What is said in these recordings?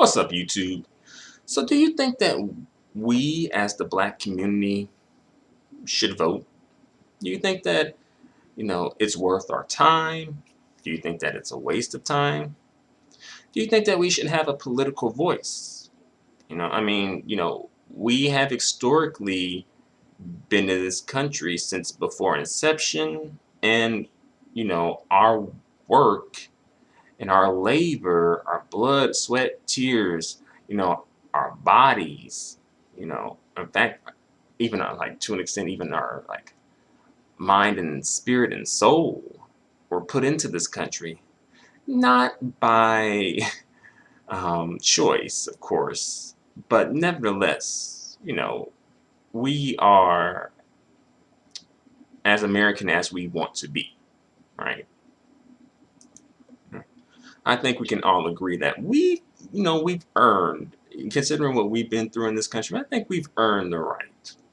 What's up, YouTube? So, do you think that we, as the black community, should vote? Do you think that, it's worth our time? Do you think that it's a waste of time? Do you think that we should have a political voice? We have historically been in this country since before inception, and, our work and our labor, our blood, sweat, tears, our bodies, in fact, even like to an extent, even our like mind and spirit and soul were put into this country, not by choice, of course, but nevertheless, we are as American as we want to be, right? I think we can all agree that we've earned, considering what we've been through in this country, I think we've earned the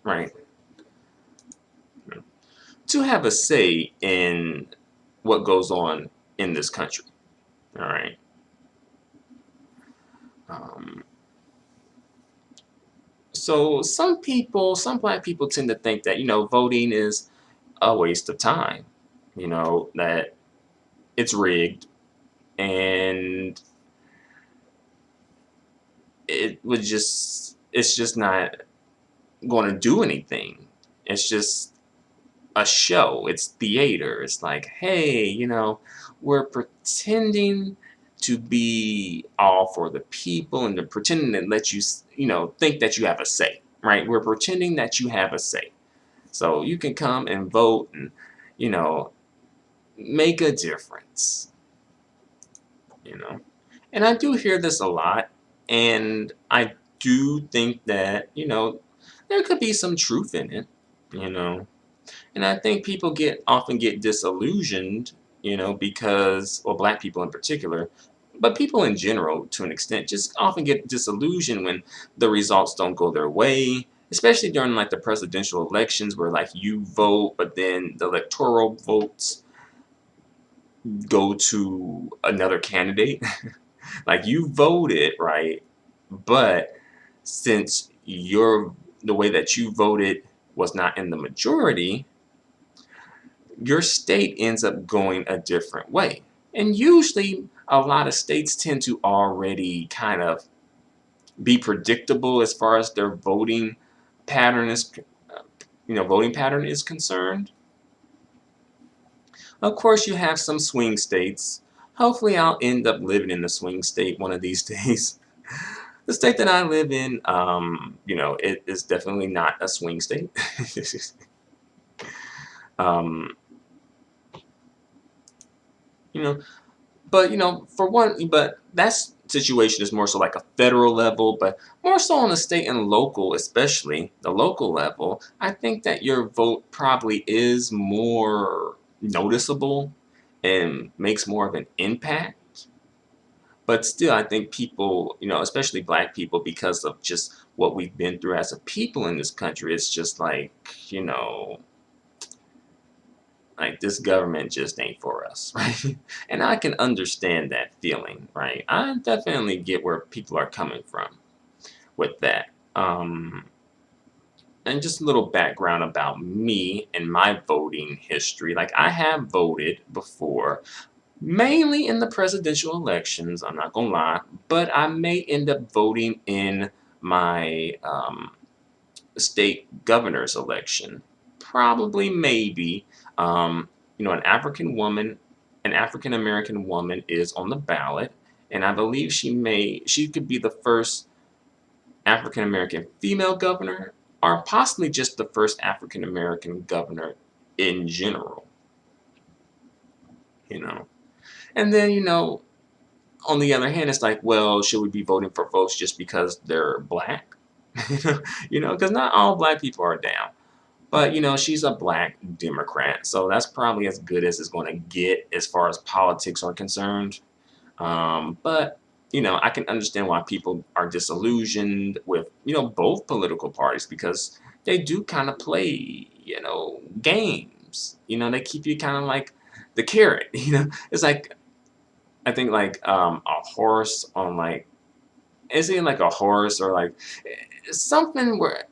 right, to have a say in what goes on in this country. All right. Um, so some black people tend to think that voting is a waste of time. That it's rigged and it's just not going to do anything. It's just a show. It's theater. It's like, hey, we're pretending to be all for the people, and they're pretending to let you, think that you have a say, right? We're pretending that you have a say. So you can come and vote and, you know, make a difference, you know. And I do hear this a lot, and I do think that, there could be some truth in it, you know. And I think people often get disillusioned, because, well, black people in particular, but people in general to an extent just often get disillusioned when the results don't go their way, especially during like the presidential elections where like you vote, but then the electoral votes go to another candidate. Like you voted, right? But since the way that you voted was not in the majority, your state ends up going a different way. And usually a lot of states tend to already kind of be predictable as far as their pattern is voting pattern is concerned. Of course, you have some swing states. Hopefully I'll end up living in a swing state one of these days. The state that I live in, it is definitely not a swing state. um, you know, but that situation is more so like a federal level, but more so on the state and local, especially the local level. I think that your vote probably is more noticeable and makes more of an impact. But still, I think people, especially black people, because of just what we've been through as a people in this country, it's just like, like this government just ain't for us, right? And I can understand that feeling, right? I definitely get where people are coming from with that. And just a little background about me and my voting history. Like I have voted before, mainly in the presidential elections, I'm not gonna lie, but I may end up voting in my state governor's election. Probably, maybe. An an African American woman is on the ballot, and I believe she could be the first African American female governor, or possibly just the first African American governor in general, you know. And then, on the other hand, it's like, well, should we be voting for folks just because they're black? Because not all black people are down. But, she's a black Democrat, so that's probably as good as it's going to get as far as politics are concerned. But, I can understand why people are disillusioned with, both political parties because they do kind of play, games. They keep you kind of like the carrot, It's like, I think like a horse on like is it like a horse or like something where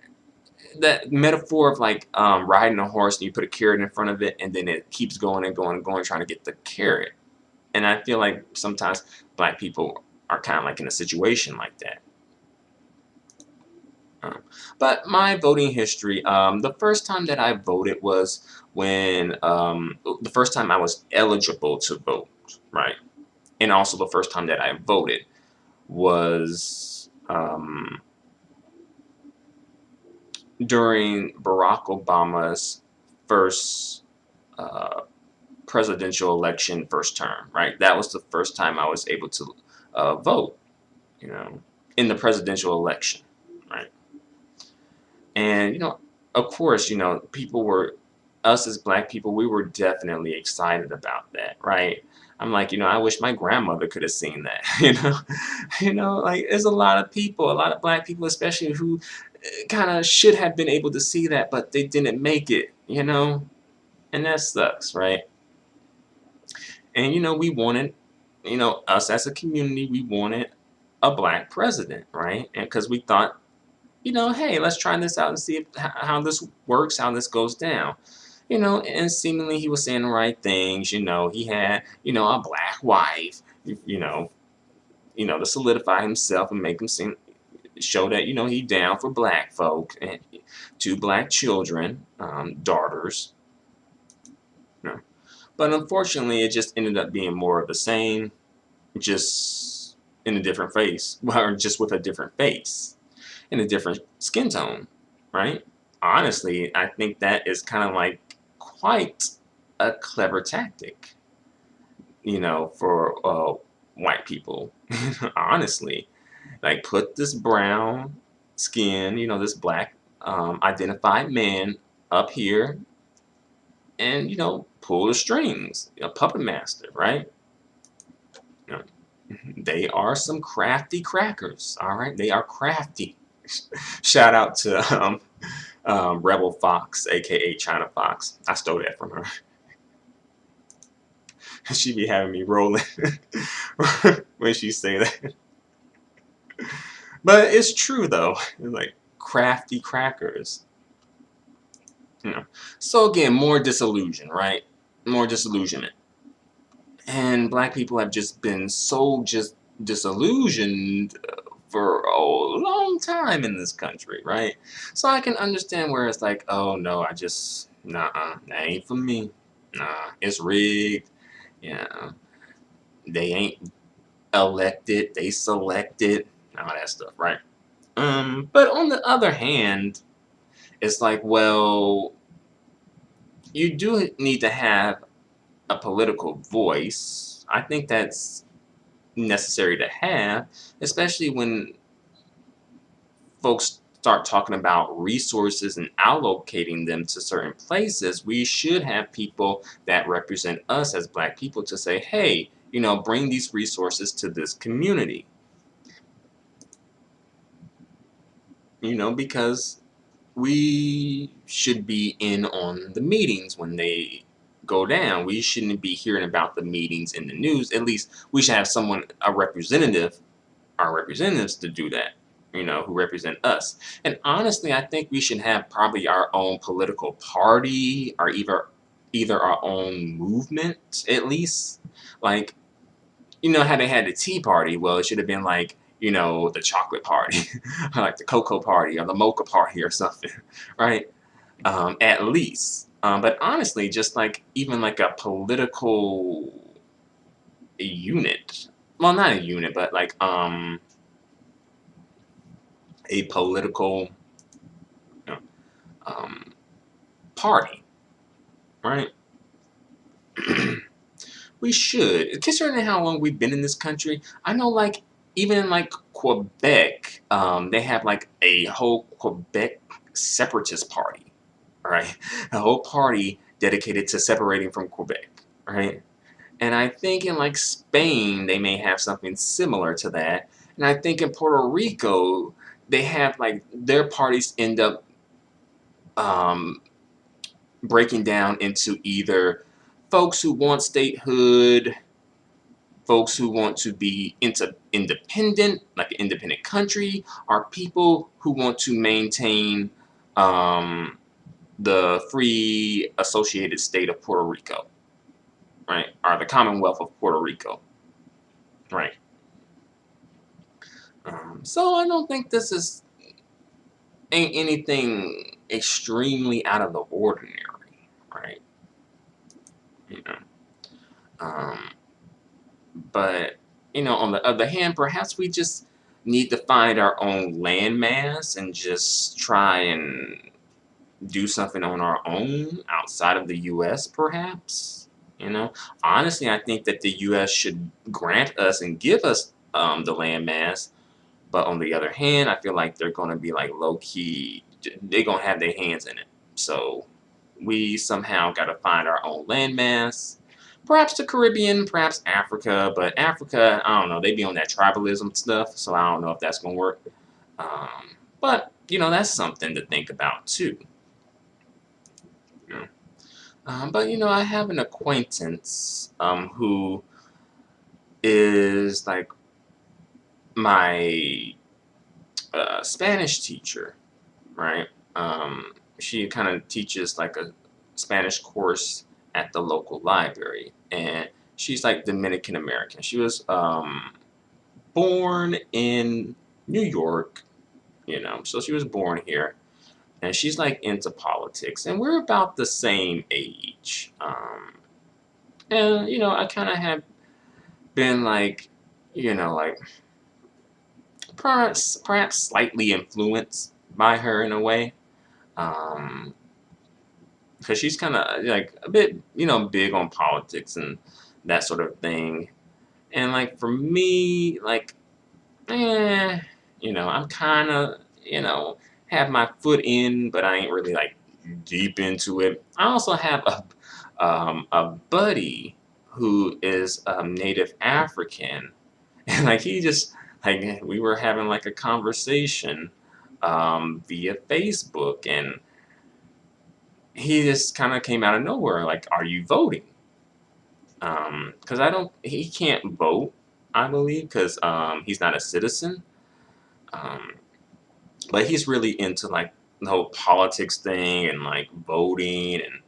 that metaphor of like riding a horse and you put a carrot in front of it and then it keeps going and going and going trying to get the carrot. And I feel like sometimes black people are kind of like in a situation like that. Um, but my voting history, the first time that I voted was when the first time I was eligible to vote, right? And also the first time that I voted was during Barack Obama's first uh, presidential election, first term, right? That was the first time I was able to vote, you know, in the presidential election, right? And, of course, people were, us as black people, we were definitely excited about that, right? I'm like, I wish my grandmother could have seen that, like there's a lot of people, a lot of black people, especially who kind of should have been able to see that, but they didn't make it, and that sucks, right? And, we wanted, us as a community, we wanted a black president, right? And because we thought, hey, let's try this out and see how this works, how this goes down. And seemingly he was saying the right things. He had, a black wife, to solidify himself and make him show that, he down for black folk and two black children, daughters. But unfortunately, it just ended up being more of the same, just in a different face, or just with a different face, in a different skin tone, right? Honestly, I think that is kind of like quite a clever tactic, for white people. Honestly, like put this brown skin, this black identified man up here and, pull the strings, a puppet master, right? You know, they are some crafty crackers, all right? They are crafty. Shout out to Rebel Fox, aka China Fox. I stole that from her. She be having me rolling when she say that. But it's true though. It's like crafty crackers. So again, more disillusion, right? More disillusionment. And black people have just been so just disillusioned for a long time in this country, right? So I can understand where it's like, oh no, nah, that ain't for me. Nah, it's rigged. Yeah, they ain't elected, they selected, all that stuff, right? But on the other hand, it's like, well, you do need to have a political voice. I think that's necessary to have, especially when folks start talking about resources and allocating them to certain places. We should have people that represent us as black people to say, hey, bring these resources to this community. Because we should be in on the meetings when they go down. We shouldn't be hearing about the meetings in the news. At least we should have someone, our representatives to do that, who represent us. And honestly, I think we should have probably our own political party or either our own movement, at least. Like, how they had the Tea Party? Well, it should have been like, the chocolate party, or like the cocoa party, or the mocha party, or something, right? At least. But honestly, just like even like a political unit. Well, not a unit, but like a political you know, um, party, right? We should, considering how long we've been in this country. I know, like, even in like Quebec, they have like a whole Quebec separatist party, right? A whole party dedicated to separating from Quebec, right? And I think in like Spain, they may have something similar to that. And I think in Puerto Rico, they have like their parties end up um, breaking down into either folks who want statehood folks who want to be independent, like an independent country, are people who want to maintain the free associated state of Puerto Rico, right? Or the Commonwealth of Puerto Rico, right? So I don't think this is ain't anything extremely out of the ordinary, right? You know, um, but on the other hand, perhaps we just need to find our own landmass and just try and do something on our own outside of the U.S. Perhaps. Honestly, I think that the U.S. should grant us and give us the landmass. But on the other hand, I feel like they're going to be like low key. They're going to have their hands in it. So we somehow got to find our own landmass. Perhaps the Caribbean, perhaps Africa. But Africa, I don't know. They be on that tribalism stuff. So I don't know if that's going to work. But, that's something to think about too. But I have an acquaintance who is like my Spanish teacher, right? She kind of teaches like a Spanish course at the local library, and she's like Dominican American. She was born in New York, so she was born here, and she's like into politics, and we're about the same age. And I kind of have been like, like perhaps slightly influenced by her in a way, because she's kind of like a bit, big on politics and that sort of thing. And like for me, like, I'm kind of, have my foot in, but I ain't really like deep into it. I also have a buddy who is Native African, and like he just like we were having like a conversation via Facebook, and he just kind of came out of nowhere, like, "Are you voting?" Because he can't vote, I believe, because he's not a citizen. Um, but he's really into like the whole politics thing and like voting and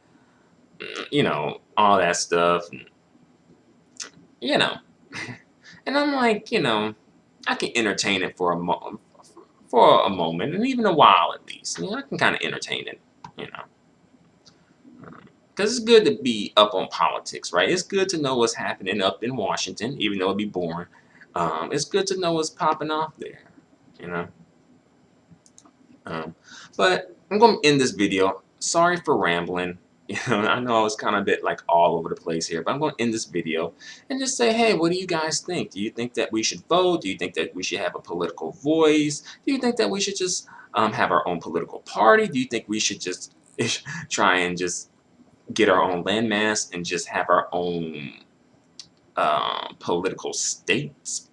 all that stuff, and you know, and I'm like, I can entertain it for a moment, and even a while at least. I can kind of entertain it, you know. Because it's good to be up on politics, right? It's good to know what's happening up in Washington, even though it'd be boring. It's good to know what's popping off there, you know. Um, but I'm going to end this video. Sorry for rambling. I know I was kind of a bit like all over the place here, but I'm going to end this video and just say, hey, what do you guys think? Do you think that we should vote? Do you think that we should have a political voice? Do you think that we should just have our own political party? Do you think we should just try and just get our own landmass and just have our own political states,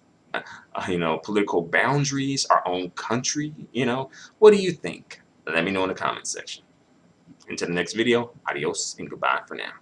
political boundaries, our own country, What do you think? Let me know in the comments section. Until the next video, adios and goodbye for now.